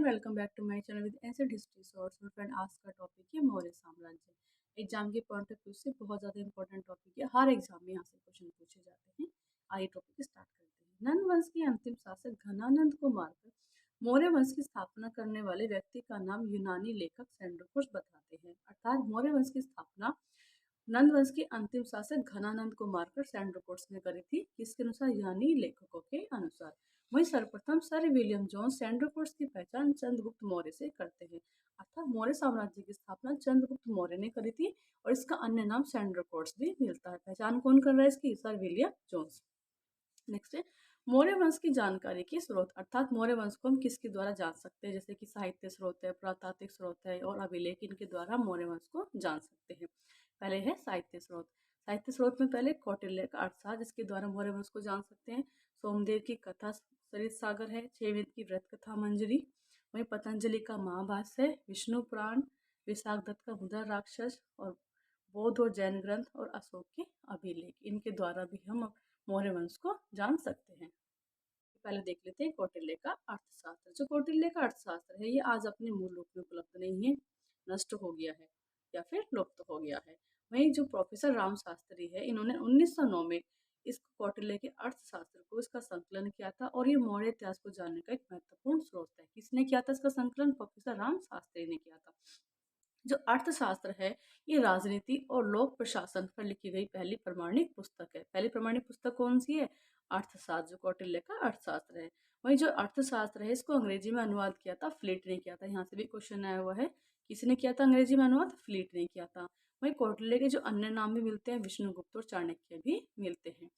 Everyone, welcome back to my channel with ancient history shorts. और friend, आज का topic है मौर्य साम्राज्य। एग्जाम के पॉइंट ऑफ व्यू से बहुत ज़्यादा इंपॉर्टेंट टॉपिक है। हर एग्जाम में यहाँ से क्वेश्चन पूछे जाते हैं। आइए टॉपिक स्टार्ट करते हैं। नंद वंश के अंतिम शासक घनानंद को मारकर मौर्य वंश की स्थापना करने वाले व्यक्ति का नाम यूनानी लेखक सेंड्रोकुश बताते हैं। अर्थात मौर्य वंश की स्थापना नंद वंश के अंतिम शासक घनानंद को मारकर सेंड्रोकुश ने करी थी, किसके अनुसार? यूनानी लेखकों के अनुसार। वहीं सर्वप्रथम सर विलियम जोन्स सेंड्रोकुश की पहचान चंद्रगुप्त मौर्य से करते हैं। अर्थात मौर्य साम्राज्य की स्थापना चंद्रगुप्त मौर्य ने करी थी और इसका अन्य नाम सेंड्रोकुश भी मिलता है। पहचान कौन कर रहा है इसकी? Sir William Jones. नेक्स्ट है मौर्य वंश की जानकारी के स्रोत। अर्थात मौर्य वंश को हम किसके द्वारा जान सकते हैं? जैसे कि साहित्य स्रोत है, पुरातात्विक स्रोत है और अभिलेख, इनके द्वारा मौर्य वंश को जान सकते हैं। पहले है साहित्य स्रोत। साहित्य स्रोत में पहले कौटिल्य का अर्थशास्त्र, जिसके द्वारा मौर्य वंश को जान सकते हैं। सोमदेव की कथा सरित सागर है। 6 वेद की व्रत कथा मंजरी। वहीं पतंजलि का महाभाष्य है। विष्णु पुराण, विशाख दत्त का मुद्रा राक्षस और बौद्ध और जैन ग्रंथ और अशोक के अभिलेख, इनके द्वारा भी हम मौर्य वंश को जान सकते हैं। पहले देख लेते हैं कौटिल्य का अर्थशास्त्र। जो कौटिल्य का अर्थशास्त्र है, ये आज अपने मूल रूप में उपलब्ध नहीं है, नष्ट हो गया है या फिर लुप्त हो गया है। वहीं जो प्रोफेसर राम शास्त्री है, इन्होंने 1909 में इस कौटिल्य के अर्थशास्त्र को, इसका संकलन किया था और ये मौर्य इतिहास को जानने का एक महत्वपूर्ण स्रोत है। किसने किया था इसका संकलन? प्रोफेसर राम शास्त्री ने किया था। जो अर्थशास्त्र है, ये राजनीति और लोक प्रशासन पर लिखी गई पहली प्रमाणिक पुस्तक है। पहली प्रमाणिक पुस्तक कौन सी है? अर्थशास्त्र, जो कौटिल्य का अर्थशास्त्र है। वहीं जो अर्थशास्त्र है, इसको अंग्रेजी में अनुवाद किया था फ्लीट ने किया था। यहाँ से भी क्वेश्चन आया हुआ है, किसने किया था अंग्रेजी में अनुवाद? फ्लीट ने किया था। वहीं कौटिल्य के जो अन्य नाम भी मिलते हैं, विष्णुगुप्त और चाणक्य भी मिलते हैं।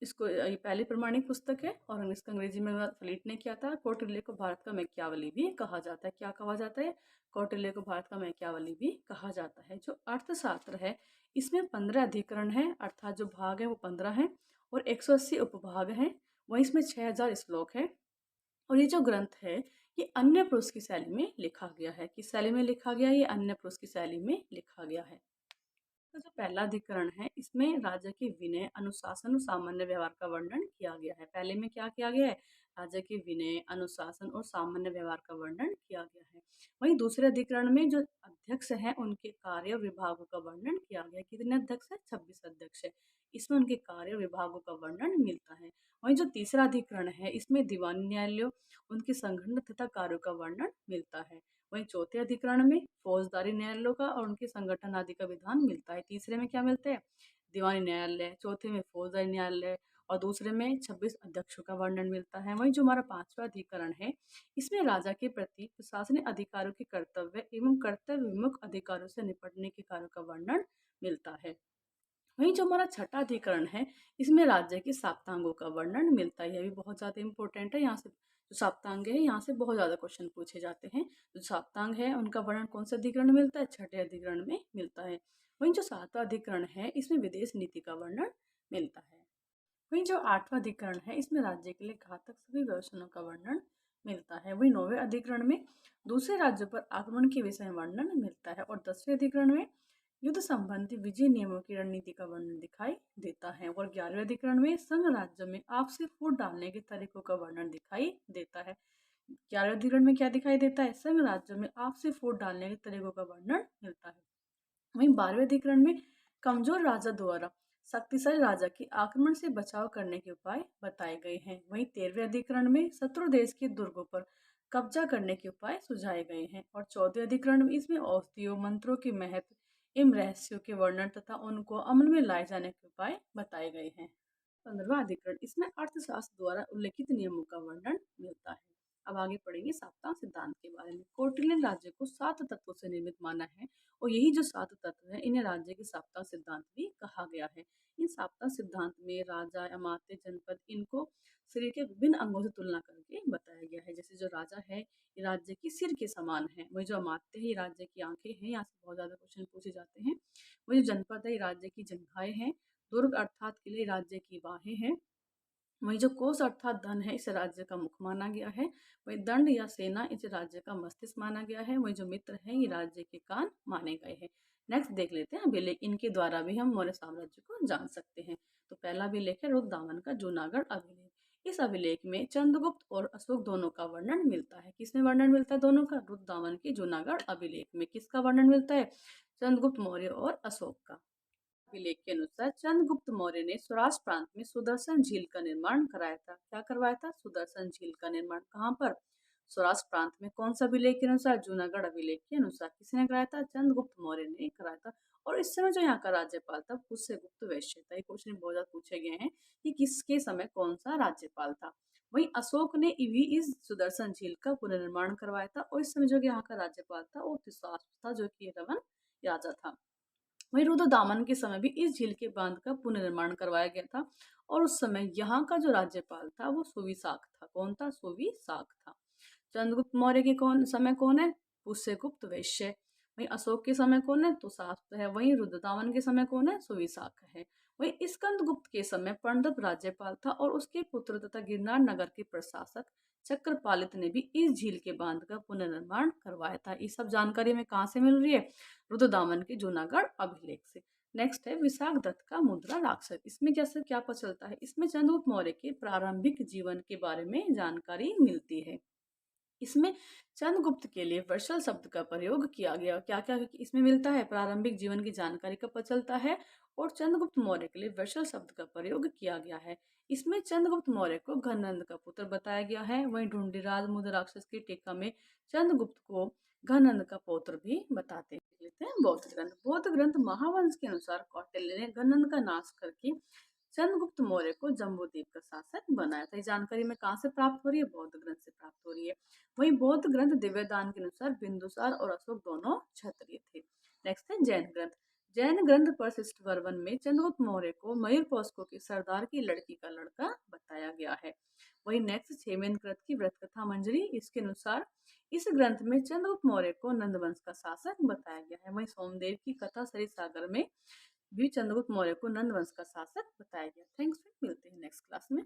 इसको ये पहली प्रमाणिक पुस्तक है और इसका अंग्रेजी में फ्लीट ने किया था। कौटिल्य को भारत का मैकियावली भी कहा जाता है। क्या कहा जाता है? कौटिल्य को भारत का मैकियावली भी कहा जाता है। जो अर्थशास्त्र है, इसमें 15 अधिकरण है, अर्थात जो भाग है वो 15 है और 180 उपभाग हैं। वहीं इसमें 6000 श्लोक है। और ये जो ग्रंथ है, ये अन्य पुरुष की शैली में लिखा गया है। किस शैली में लिखा गया है? ये अन्य पुरुष की शैली में लिखा गया है। तो जो पहला अधिकरण है, इसमें राजा के विनय, अनुशासन और सामान्य व्यवहार का वर्णन किया गया है। पहले में क्या किया गया है? राजा के विनय, अनुशासन और सामान्य व्यवहार का वर्णन किया गया है। वहीं दूसरे अधिकरण में जो अध्यक्ष हैं, उनके कार्य और विभागों का वर्णन किया गया है। कितने अध्यक्ष है? 26 अध्यक्ष है। इसमें उनके कार्य और विभागों का वर्णन मिलता है। वहीं जो तीसरा अधिकरण है, इसमें दीवानी न्यायालयों, उनके संगठन तथा कार्यों का वर्णन मिलता है। वहीं चौथे अधिकरण में फौजदारी न्यायालयों का और उनके संगठन आदि का विधान मिलता है। तीसरे में क्या मिलता है? दीवानी न्यायालय, चौथे में फौजदारी न्यायालय और दूसरे में 26 अध्यक्षों का वर्णन मिलता है। वहीं जो हमारा पांचवा अधिकरण है, इसमें राजा के प्रति प्रशासनिक अधिकारियों के कर्तव्य एवं कर्तव्य विमुख अधिकारों से निपटने के कार्यों का वर्णन मिलता है। वहीं जो हमारा छठा अधिकरण है, इसमें राज्य के साप्तांगों का वर्णन मिलता है। यह भी बहुत ज्यादा इंपॉर्टेंट है। यहाँ से जो साप्तांग है, यहाँ से बहुत ज्यादा क्वेश्चन पूछे जाते हैं। जो साप्तांग है, उनका वर्णन कौन से अधिकरण में मिलता है? छठे अधिकरण में मिलता है। वहीं जो सातवां अधिकरण है, इसमें विदेश नीति का वर्णन मिलता है। वहीं जो आठवां अधिकरण है, इसमें राज्य के लिए घातक सभी व्यवसायों का वर्णन मिलता है। वहीं 9वें अधिकरण में दूसरे राज्यों पर आक्रमण के विषय में वर्णन मिलता है और 10वें अधिकरण में युद्ध संबंधी विजय नियमों की रणनीति का वर्णन दिखाई देता है। और 11वें अधिकरण में संघ राज्यों में आपसी फूट डालने के तरीकों का वर्णन दिखाई देता है। 11वें अधिकरण में क्या दिखाई देता है? संघ राज्यों में आपसी फूट डालने के तरीकों का वर्णन मिलता है। वहीं 12वें अधिकरण में कमजोर राजा द्वारा शक्तिशाली राजा के आक्रमण से बचाव करने के उपाय बताए गए हैं। वहीं 13वें अधिकरण में शत्रु देश के दुर्गों पर कब्जा करने के उपाय सुझाए गए हैं। और 14वें अधिकरण में इसमें औषधियों, मंत्रों के महत्व एवं रहस्यों के वर्णन तथा उनको अमल में लाए जाने के उपाय बताए गए हैं। 15वां अधिकरण, इसमें अर्थशास्त्र द्वारा उल्लेखित नियमों का वर्णन मिलता है। अब आगे पढ़ेंगे साप्ताह सिद्धांत के बारे में। कौटिल्य ने राज्य को 7 तत्वों से निर्मित माना है और यही जो 7 तत्व है, इन्हें राज्य के साप्ताह सिद्धांत भी कहा गया है। इन साप्ताह सिद्धांत में राजा, अमात्य, जनपद, इनको शरीर के विभिन्न अंगों से तुलना करके बताया गया है। जैसे जो राजा है, ये राज्य की सिर के समान है। वही जो अमात्य है, ये राज्य की आंखें हैं। यहाँ से बहुत ज्यादा क्वेश्चन पूछे जाते हैं। वही जो जनपद है, ये राज्य की जंघाएं हैं। दुर्ग अर्थात किले राज्य की बाहें हैं। वही जो कोष अर्थात धन है, इसे राज्य का मुख माना गया है। वही दंड या सेना, इसे राज्य का मस्तिष्क माना गया है। वही जो मित्र है, ये राज्य के कान माने गए हैं। नेक्स्ट देख लेते हैं अभिलेख। इनके द्वारा भी हम मौर्य साम्राज्य को जान सकते हैं। तो पहला अभिलेख है रुद्रदामन का जूनागढ़ अभिलेख। इस अभिलेख में चंद्रगुप्त और अशोक दोनों का वर्णन मिलता है। किसमें वर्णन मिलता है दोनों का? रुद्रदामन के जूनागढ़ अभिलेख में किसका वर्णन मिलता है? चंद्रगुप्त मौर्य और अशोक का। अभिलेख के अनुसार चंद्रगुप्त मौर्य ने स्वराज प्रांत में सुदर्शन झील का निर्माण कराया था। क्या करवाया था? सुदर्शन झील का निर्माण। कहाँ पर? स्वराज प्रांत में। कौन सा अभिलेख के अनुसार? जूनागढ़ अभिलेख के अनुसार। किसने कराया था? चंद्रगुप्त मौर्य ने कराया था। और इस समय जो यहाँ का राज्यपाल था पुष्यगुप्त वैश्य था। ये क्वेश्चन बहुत ज्यादा पूछे गए हैं कि किसके समय कौन सा राज्यपाल था। वहीं अशोक ने भी इस सुदर्शन झील का पुनर्निर्माण करवाया था और इस समय जो यहाँ का राज्यपाल था वो तिस्वास था, जो कि रमन राजा था। वहीं रुद्रदामन के समय भी इस झील के बांध का पुनर्निर्माण करवाया गया था और उस समय यहाँ का जो राज्यपाल था वो सुविशाख था। कौन था? सुविशाख था। चंद्रगुप्त मौर्य के समय कौन है? पुष्यगुप्त वैश्य। वहीं अशोक के समय कौन है? तुषार है। वहीं रुद्रदामन के समय कौन है? सुविशाख है। वहीं स्कंदगुप्त के समय पंडित राज्यपाल था और उसके पुत्र तथा गिरनार नगर के प्रशासक चक्रपालित ने भी इस झील के बांध का पुनर्निर्माण करवाया था। ये सब जानकारी हमें कहाँ से मिल रही है? रुद्रदामन के जूनागढ़ अभिलेख से। नेक्स्ट है विशाख दत्त का मुद्रा राक्षस। इसमें कैसे क्या पता चलता है? इसमें चंद्रगुप्त मौर्य के प्रारंभिक जीवन के बारे में जानकारी मिलती है। इसमें चंद्रगुप्त के लिए वर्षल शब्द का प्रयोग किया गया। क्या क्या इसमें मिलता है? प्रारंभिक जीवन की जानकारी का पता चलता है और चंद्रगुप्त मौर्य के लिए वर्षल शब्द का प्रयोग किया गया है। इसमें चंद्रगुप्त मौर्य को घनंद का पुत्र बताया गया है। वहीं ढूंढीराज मुद्रा राक्षस की टीका में चंद्रगुप्त को घनंद का पौत्र भी बताते हैं। लेते हैं बौद्ध ग्रंथ। बौद्ध ग्रंथ महावंश के अनुसार कौटिल्य ने घनंद का नाश करके चंद्रगुप्त मौर्य को जम्बूद्वीप का शासक बनाया था। ये जानकारी में कहाँ से प्राप्त हो रही है? बौद्ध ग्रंथ से प्राप्त हो रही है। वहीं बौद्ध ग्रंथ दिव्यदान के अनुसार बिंदुसार और अशोक दोनों क्षत्रिय थे। नेक्स्ट है जैन ग्रंथ। जैन ग्रंथ परशिष्ट वर्वन में चंद्रगुप्त मौर्य को मयूर पौष्को के सरदार की लड़की का लड़का बताया गया है। वहीं नेक्स्ट क्षेमेंद्र ग्रंथ की व्रत कथा मंजरी। इसके अनुसार इस ग्रंथ में चंद्रगुप्त मौर्य को नंद वंश का शासक बताया गया है। वहीं सोमदेव की कथा सरित सागर में भी चंद्रगुप्त मौर्य को नंद वंश का शासक बताया गया। थैंक्स, मिलते हैं नेक्स्ट क्लास में।